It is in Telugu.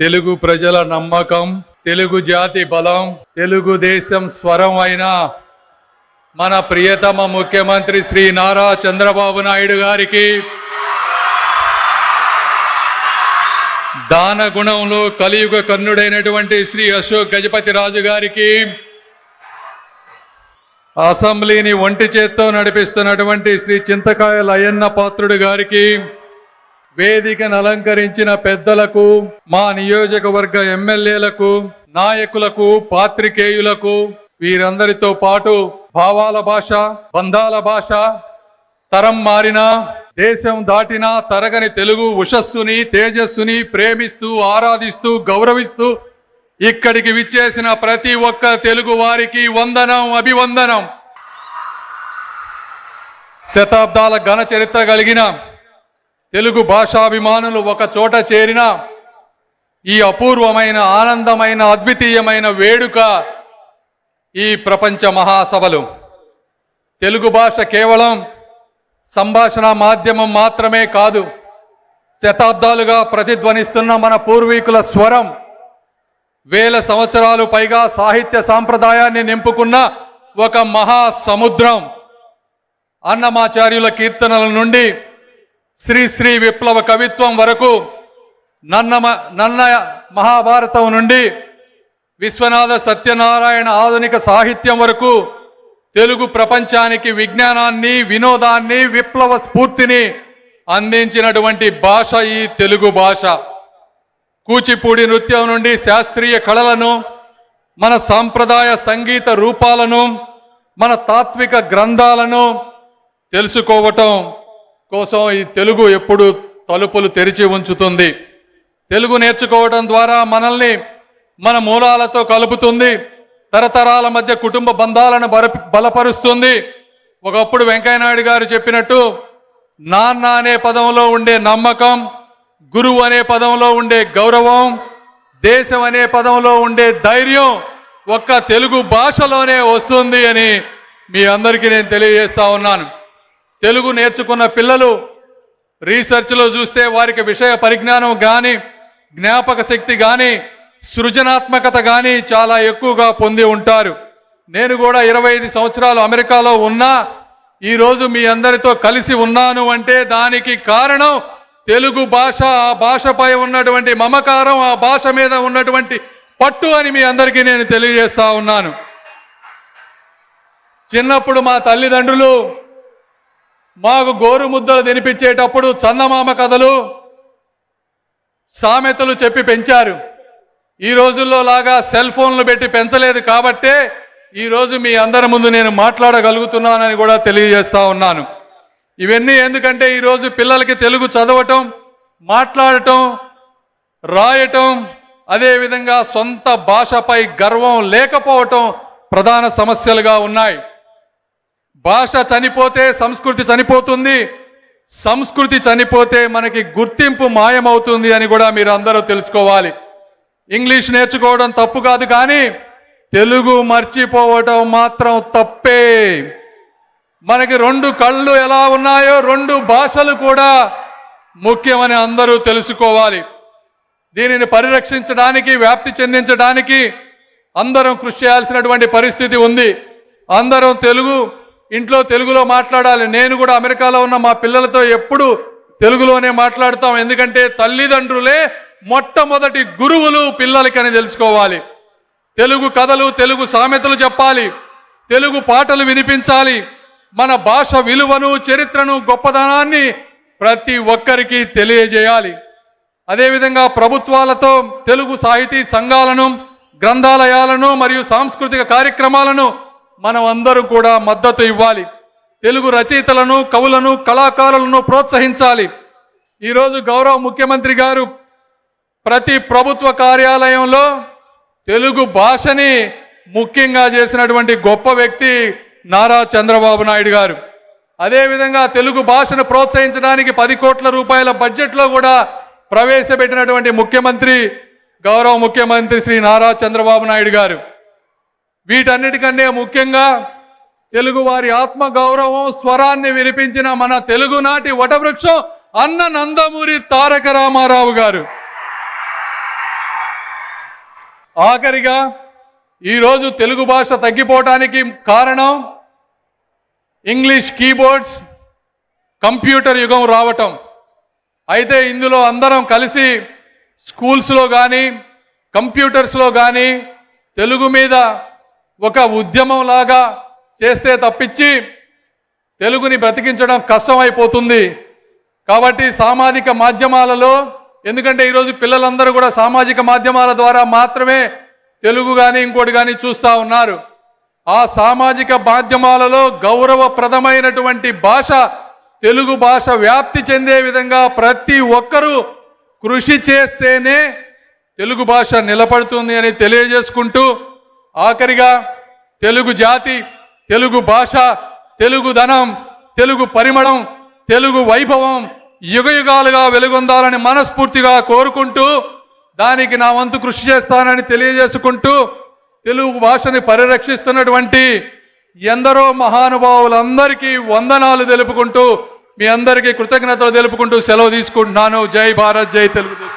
తెలుగు ప్రజల నమ్మకం, తెలుగు జాతి బలం, తెలుగుదేశం స్వరం అయిన మన ప్రియతమ ముఖ్యమంత్రి శ్రీ నారా చంద్రబాబు నాయుడు గారికి, దాన గుణంలో కలియుగ కర్ణుడైనటువంటి శ్రీ అశోక్ గజపతి రాజు గారికి, అసెంబ్లీని ఒంటి చేత్తో నడిపిస్తున్నటువంటి శ్రీ చింతకాయల అయ్యన్న పాత్రుడు గారికి, వేదికను అలంకరించిన పెద్దలకు, మా నియోజకవర్గ ఎమ్మెల్యేలకు, నాయకులకు, పాత్రికేయులకు, వీరందరితో పాటు భావాల భాష, బంధాల భాష, తరం మారిన, దేశం దాటిన తరగని తెలుగు ఉషస్సుని, తేజస్సుని ప్రేమిస్తూ, ఆరాధిస్తూ, గౌరవిస్తూ ఇక్కడికి విచ్చేసిన ప్రతి ఒక్క తెలుగు వారికి వందనం, అభివందనం. శతాబ్దాల ఘన చరిత్ర కలిగిన తెలుగు భాషాభిమానులు ఒక చోట చేరిన ఈ అపూర్వమైన, ఆనందమైన, అద్వితీయమైన వేడుక ఈ ప్రపంచ మహాసభలు. తెలుగు భాష కేవలం సంభాషణ మాధ్యమం మాత్రమే కాదు, శతాబ్దాలుగా ప్రతిధ్వనిస్తున్న మన పూర్వీకుల స్వరం, వేల సంవత్సరాలు పైగా సాహిత్య సాంప్రదాయాన్ని నింపుకున్న ఒక మహాసముద్రం. అన్నమాచార్యుల కీర్తనల నుండి శ్రీ విప్లవ కవిత్వం వరకు, నన్న మహాభారతం నుండి విశ్వనాథ సత్యనారాయణ ఆధునిక సాహిత్యం వరకు తెలుగు ప్రపంచానికి విజ్ఞానాన్ని, వినోదాన్ని, విప్లవ స్ఫూర్తిని అందించినటువంటి భాష ఈ తెలుగు భాష. కూచిపూడి నృత్యం నుండి శాస్త్రీయ కళలను, మన సాంప్రదాయ సంగీత రూపాలను, మన తాత్విక గ్రంథాలను తెలుసుకోవటం కోసం ఈ తెలుగు ఎప్పుడు తలుపులు తెరిచి ఉంచుతుంది. తెలుగు నేర్చుకోవడం ద్వారా మనల్ని మన మూలాలతో కలుపుతుంది, తరతరాల మధ్య కుటుంబ బంధాలను బలపరుస్తుంది. ఒకప్పుడు వెంకయ్యనాయుడు గారు చెప్పినట్టు, నాన్న అనే పదంలో ఉండే నమ్మకం, గురువు అనే పదంలో ఉండే గౌరవం, దేశం అనే పదంలో ఉండే ధైర్యం ఒక్క తెలుగు భాషలోనే వస్తుంది అని మీ అందరికీ నేను తెలియజేస్తా ఉన్నాను. తెలుగు నేర్చుకున్న పిల్లలు రీసెర్చ్లో చూస్తే వారికి విషయ పరిజ్ఞానం కానీ, జ్ఞాపక శక్తి కానీ, సృజనాత్మకత కానీ చాలా ఎక్కువగా పొంది ఉంటారు. నేను కూడా 25 సంవత్సరాలు అమెరికాలో ఉన్నా ఈరోజు మీ అందరితో కలిసి ఉన్నాను అంటే దానికి కారణం తెలుగు భాష, ఆ భాషపై ఉన్నటువంటి మమకారం, ఆ భాష మీద ఉన్నటువంటి పట్టు అని మీ అందరికీ నేను తెలియజేస్తా ఉన్నాను. చిన్నప్పుడు మా తల్లిదండ్రులు మాకు గోరు ముద్దలు తినిపించేటప్పుడు చందమామ కథలు, సామెతలు చెప్పి పెంచారు. ఈ రోజుల్లో లాగా సెల్ ఫోన్లు పెట్టి పెంచలేదు కాబట్టే ఈరోజు మీ అందరి ముందు నేను మాట్లాడగలుగుతున్నానని కూడా తెలియజేస్తా ఉన్నాను. ఇవన్నీ ఎందుకంటే ఈరోజు పిల్లలకి తెలుగు చదవటం, మాట్లాడటం, రాయటం, అదేవిధంగా సొంత భాషపై గర్వం లేకపోవటం ప్రధాన సమస్యలుగా ఉన్నాయి. భాష చనిపోతే సంస్కృతి చనిపోతుంది, సంస్కృతి చనిపోతే మనకి గుర్తింపు మాయమవుతుంది అని కూడా మీరు అందరూ తెలుసుకోవాలి. ఇంగ్లీష్ నేర్చుకోవడం తప్పు కాదు, కానీ తెలుగు మర్చిపోవటం మాత్రం తప్పే. మనకి 2 కళ్ళు ఎలా ఉన్నాయో 2 భాషలు కూడా ముఖ్యమని అందరూ తెలుసుకోవాలి. దీనిని పరిరక్షించడానికి, వ్యాప్తి చెందించడానికి అందరం కృషి చేయాల్సినటువంటి పరిస్థితి ఉంది. అందరం ఇంట్లో తెలుగులో మాట్లాడాలి. నేను కూడా అమెరికాలో ఉన్న మా పిల్లలతో ఎప్పుడు తెలుగులోనే మాట్లాడతాం. ఎందుకంటే తల్లిదండ్రులే మొట్టమొదటి గురువులు పిల్లలకని తెలుసుకోవాలి. తెలుగు కథలు, తెలుగు సామెతలు చెప్పాలి, తెలుగు పాటలు వినిపించాలి. మన భాష విలువను, చరిత్రను, గొప్పదనాన్ని ప్రతి ఒక్కరికి తెలియజేయాలి. అదేవిధంగా ప్రభుత్వాలతో తెలుగు సాహితీ సంఘాలను, గ్రంథాలయాలను మరియు సాంస్కృతిక కార్యక్రమాలను మనం అందరూ కూడా మద్దతు ఇవ్వాలి. తెలుగు రచయితలను, కవులను, కళాకారులను ప్రోత్సహించాలి. ఈరోజు గౌరవ ముఖ్యమంత్రి గారు ప్రతి ప్రభుత్వ కార్యాలయంలో తెలుగు భాషని ముఖ్యంగా చేసినటువంటి గొప్ప వ్యక్తి నారా చంద్రబాబు నాయుడు గారు. అదేవిధంగా తెలుగు భాషను ప్రోత్సహించడానికి 10 కోట్ల రూపాయల బడ్జెట్లో కూడా ప్రవేశపెట్టినటువంటి గౌరవ ముఖ్యమంత్రి శ్రీ నారా చంద్రబాబు నాయుడు గారు. వీటన్నిటికంటే ముఖ్యంగా తెలుగు వారి ఆత్మ గౌరవం, స్వరాన్ని వినిపించిన మన తెలుగునాటి వటవృక్షం అన్న నందమూరి తారక రామారావు గారు. ఆఖరిగా ఈరోజు తెలుగు భాష తగ్గిపోవటానికి కారణం ఇంగ్లీష్ కీబోర్డ్స్, కంప్యూటర్ యుగం రావటం. అయితే ఇందులో అందరం కలిసి స్కూల్స్లో కానీ కంప్యూటర్స్లో కానీ తెలుగు మీద ఒక ఉద్యమం లాగా చేస్తే తప్పించి తెలుగుని బ్రతికించడం కష్టమైపోతుంది. కాబట్టి సామాజిక మాధ్యమాలలో, ఎందుకంటే ఈరోజు పిల్లలందరూ కూడా సామాజిక మాధ్యమాల ద్వారా మాత్రమే తెలుగు కానీ ఇంకోటి కానీ చూస్తూ ఉన్నారు. ఆ సామాజిక మాధ్యమాలలో గౌరవప్రదమైనటువంటి భాష తెలుగు భాష వ్యాప్తి చెందే విధంగా ప్రతి ఒక్కరూ కృషి చేస్తేనే తెలుగు భాష నిలబడుతుంది అని తెలియజేసుకుంటూ, ఆఖరిగా తెలుగు జాతి, తెలుగు భాష, తెలుగు ధనం, తెలుగు పరిమళం, తెలుగు వైభవం యుగయుగాలుగా వెలుగొందాలని మనస్ఫూర్తిగా కోరుకుంటూ, దానికి నా వంతు కృషి చేస్తానని తెలియజేసుకుంటూ, తెలుగు భాషని పరిరక్షిస్తున్నటువంటి ఎందరో మహానుభావులందరికీ వందనాలు తెలుపుకుంటూ, మీ అందరికీ కృతజ్ఞతలు తెలుపుకుంటూ సెలవు తీసుకుంటున్నాను. జై భారత్, జై తెలుగు.